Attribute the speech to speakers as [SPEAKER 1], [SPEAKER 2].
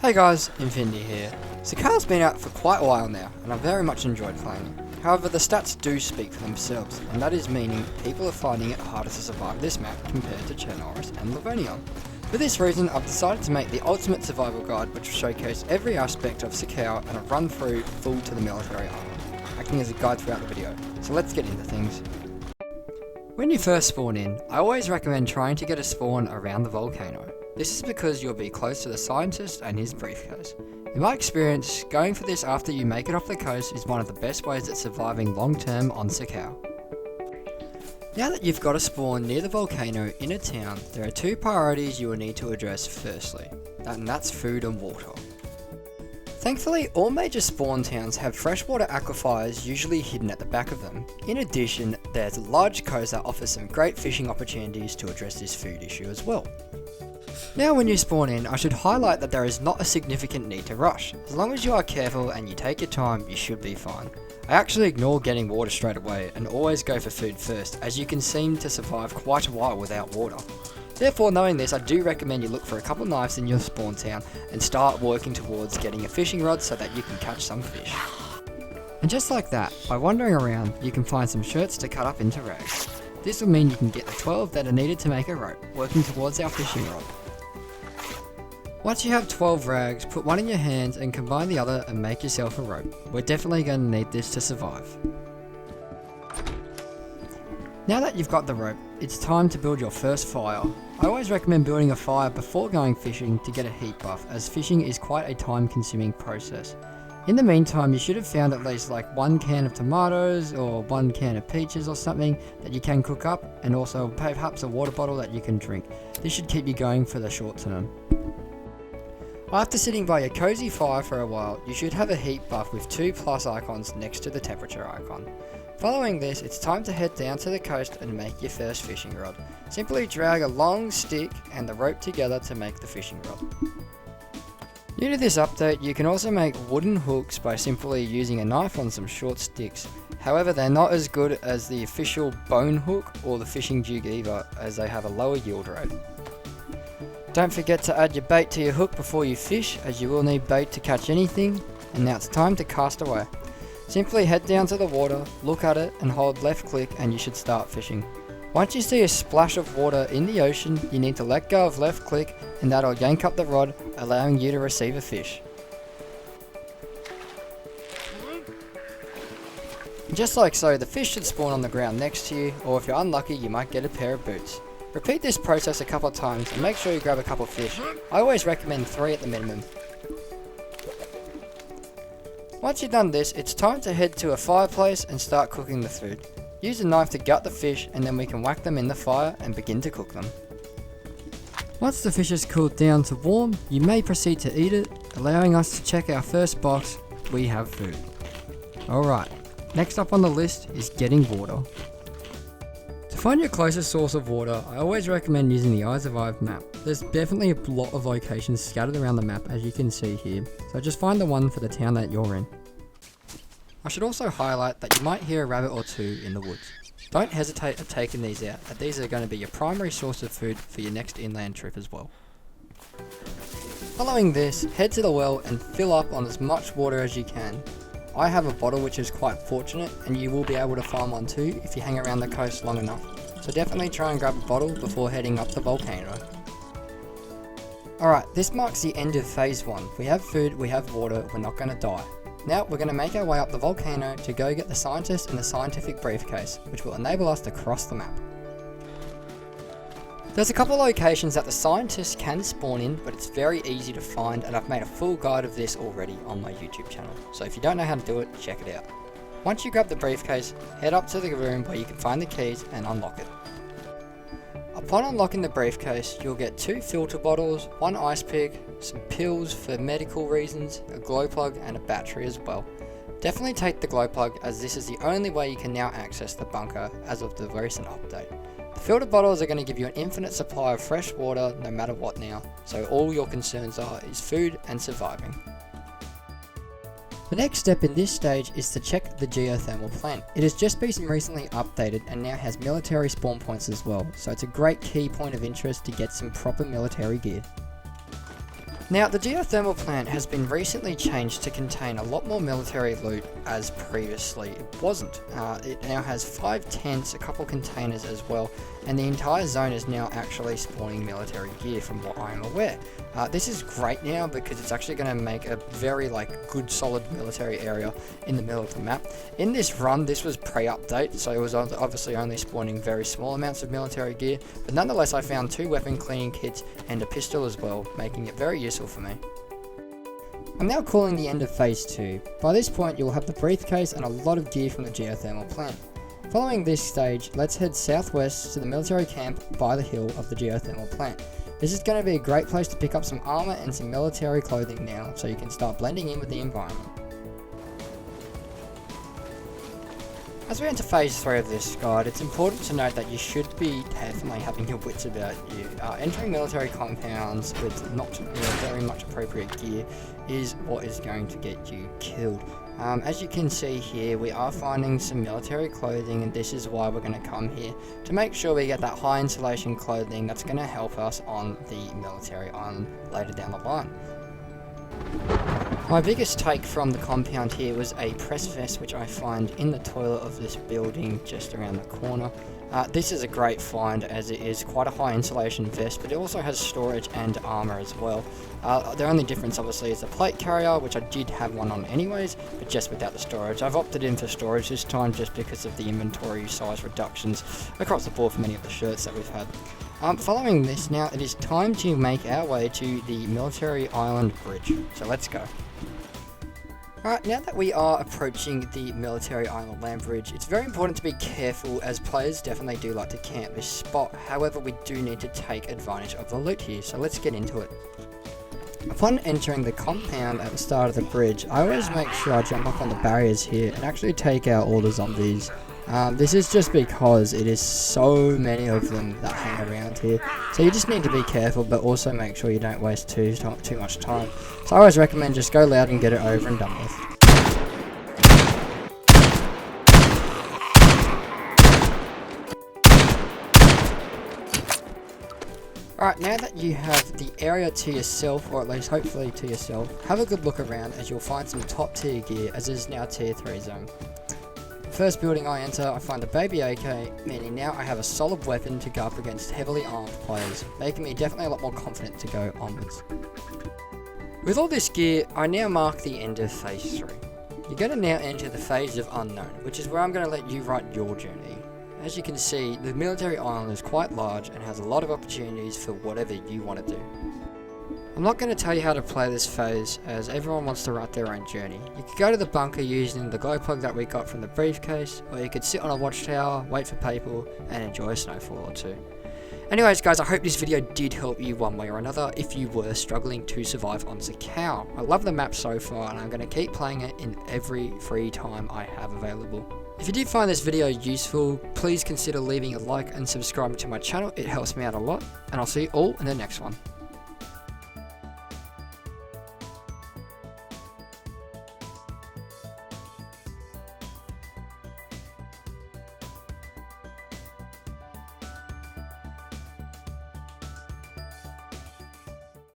[SPEAKER 1] Hey guys, Infinity here. Sakhal's been out for quite a while now, and I've very much enjoyed playing it. However, the stats do speak for themselves, and that is meaning people are finding it harder to survive this map compared to Chernoris and Livonion. For this reason, I've decided to make the ultimate survival guide which will showcase every aspect of Sakhal and a run through full to the military armor, acting as a guide throughout the video. So let's get into things. When you first spawn in, I always recommend trying to get a spawn around the volcano. This is because you'll be close to the scientist and his briefcase. In my experience, going for this after you make it off the coast is one of the best ways at surviving long term on Sakhal. Now that you've got a spawn near the volcano in a town, there are two priorities you will need to address firstly, and that's food and water. Thankfully, all major spawn towns have freshwater aquifers usually hidden at the back of them. In addition, there's a large coast that offers some great fishing opportunities to address this food issue as well. Now when you spawn in, I should highlight that there is not a significant need to rush. As long as you are careful and you take your time, you should be fine. I actually ignore getting water straight away and always go for food first, as you can seem to survive quite a while without water. Therefore, knowing this, I do recommend you look for a couple knives in your spawn town and start working towards getting a fishing rod so that you can catch some fish. And just like that, by wandering around, you can find some shirts to cut up into rags. This will mean you can get the 12 that are needed to make a rope, working towards our fishing rod. Once you have 12 rags, put one in your hands and combine the other and make yourself a rope. We're definitely going to need this to survive. Now that you've got the rope, it's time to build your first fire. I always recommend building a fire before going fishing to get a heat buff, as fishing is quite a time consuming process. In the meantime, you should have found at least like 1 can of tomatoes or 1 can of peaches or something that you can cook up, and also perhaps a water bottle that you can drink. This should keep you going for the short term. After sitting by your cozy fire for a while, you should have a heat buff with 2 plus icons next to the temperature icon. Following this, it's time to head down to the coast and make your first fishing rod. Simply drag a long stick and the rope together to make the fishing rod. New to this update, you can also make wooden hooks by simply using a knife on some short sticks. However, they're not as good as the official bone hook or the fishing jig either, as they have a lower yield rate. Don't forget to add your bait to your hook before you fish, as you will need bait to catch anything. And now it's time to cast away. Simply head down to the water, look at it and hold left click and you should start fishing. Once you see a splash of water in the ocean, you need to let go of left click and that'll yank up the rod, allowing you to receive a fish. Just like so, the fish should spawn on the ground next to you, or if you're unlucky you might get a pair of boots. Repeat this process a couple of times and make sure you grab a couple of fish. I always recommend 3 at the minimum. Once you've done this, it's time to head to a fireplace and start cooking the food. Use a knife to gut the fish and then we can whack them in the fire and begin to cook them. Once the fish has cooled down to warm, you may proceed to eat it, allowing us to check our first box. We have food. Alright, next up on the list is getting water. To find your closest source of water, I always recommend using the Eyes of Ive map. There's definitely a lot of locations scattered around the map, as you can see here, so just find the one for the town that you're in. I should also highlight that you might hear a rabbit or 2 in the woods. Don't hesitate at taking these out, as these are going to be your primary source of food for your next inland trip as well. Following this, head to the well and fill up on as much water as you can. I have a bottle which is quite fortunate, and you will be able to find one too if you hang around the coast long enough. So definitely try and grab a bottle before heading up the volcano. Alright, this marks the end of phase 1. We have food, we have water, we're not going to die. Now we're going to make our way up the volcano to go get the scientist and the scientific briefcase, which will enable us to cross the map. There's a couple of locations that the scientists can spawn in, but it's very easy to find, and I've made a full guide of this already on my YouTube channel, so if you don't know how to do it, check it out. Once you grab the briefcase, head up to the room where you can find the keys and unlock it. Upon unlocking the briefcase, you'll get 2 filter bottles, 1 ice pick, some pills for medical reasons, a glow plug and a battery as well. Definitely take the glow plug, as this is the only way you can now access the bunker as of the recent update. The filter bottles are going to give you an infinite supply of fresh water no matter what now, so all your concerns is food and surviving. The next step in this stage is to check the geothermal plant. It has just been recently updated and now has military spawn points as well, so it's a great key point of interest to get some proper military gear. Now, the geothermal plant has been recently changed to contain a lot more military loot as previously it wasn't. It now has 5 tents, a couple containers as well, and the entire zone is now actually spawning military gear from what I am aware. This is great now because it's actually going to make a very good solid military area in the middle of the map. In this run, this was pre-update, so it was obviously only spawning very small amounts of military gear, but nonetheless I found 2 weapon cleaning kits and a pistol as well, making it very useful for me. I'm now calling the end of phase 2. By this point you will have the briefcase and a lot of gear from the geothermal plant. Following this stage, let's head southwest to the military camp by the hill of the geothermal plant. This is going to be a great place to pick up some armor and some military clothing now, so you can start blending in with the environment. As we enter phase 3 of this guide, it's important to note that you should be definitely having your wits about you. Entering military compounds with not very much appropriate gear is what is going to get you killed. As you can see here, we are finding some military clothing, and this is why we're going to come here, to make sure we get that high insulation clothing that's going to help us on the military island later down the line. My biggest take from the compound here was a press vest which I find in the toilet of this building just around the corner. This is a great find as it is quite a high insulation vest, but it also has storage and armor as well. The only difference obviously is the plate carrier, which I did have one on anyways, but just without the storage. I've opted in for storage this time just because of the inventory size reductions across the board for many of the shirts that we've had. Following this now, it is time to make our way to the military island bridge, so let's go. Alright, now that we are approaching the military island land bridge, it's very important to be careful as players definitely do like to camp this spot. However, we do need to take advantage of the loot here, so let's get into it. Upon entering the compound at the start of the bridge, I always make sure I jump up on the barriers here and actually take out all the zombies. This is just because it is so many of them that hang around here, so you just need to be careful, but also make sure you don't waste too much time. So I always recommend just go loud and get it over and done with. Alright, now that you have the area to yourself, or at least hopefully to yourself, have a good look around as you'll find some top tier gear as it is now tier 3 zone. First building I enter, I find a baby AK, meaning now I have a solid weapon to go up against heavily armed players, making me definitely a lot more confident to go onwards. With all this gear, I now mark the end of phase 3. You're going to now enter the phase of unknown, which is where I'm going to let you write your journey. As you can see, the military island is quite large and has a lot of opportunities for whatever you want to do. I'm not going to tell you how to play this phase, as everyone wants to write their own journey. You could go to the bunker using the glow plug that we got from the briefcase, or you could sit on a watchtower, wait for people, and enjoy a snowfall or two. Anyways guys, I hope this video did help you one way or another if you were struggling to survive on Sakhal. I love the map so far, and I'm going to keep playing it in every free time I have available. If you did find this video useful, please consider leaving a like and subscribing to my channel. It helps me out a lot, and I'll see you all in the next one.